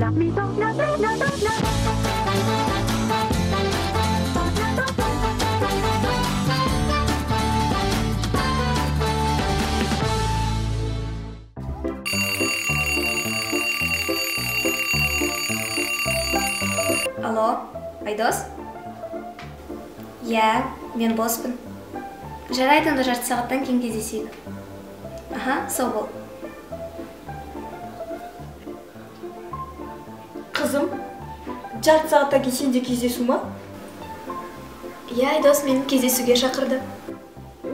Алло, Айдос? Я, мен боспын. Жарайды, онда жарты сағаттан кейін кездесейік. Аха, сау бол. Қызым, жарты сағаттан кейін сенде кездесу ма? Я, Айдос мені кездесуге шақырды.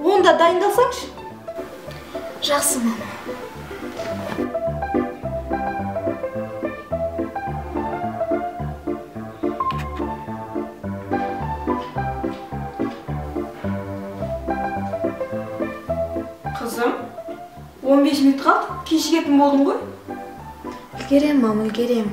Онда дайындалсаңшы. Жақсы, мама. Қызым, 15 минут қалды, кешігетін болдың ғой? Үлгерем, мама, үлгерем.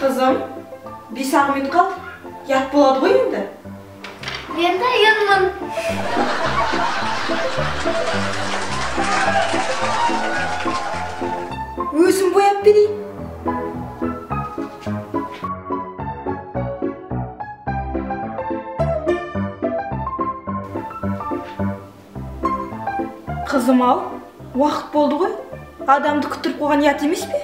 Қызым, 5 минут қалды, ят болады ғой енді? Мен дайынмын. Өзім бояп берейін. Қызым ал, уақыт болды ғой. Адамды күттіріп қойған ят емес пе?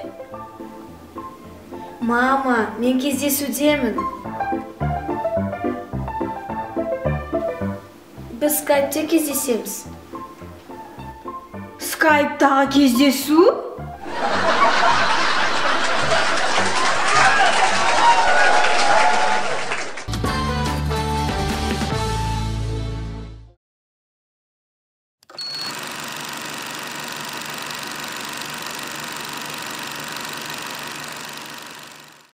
Мама, мен кездесудемін. Біз скайпте кездесеміз. Скайптағы кездесу?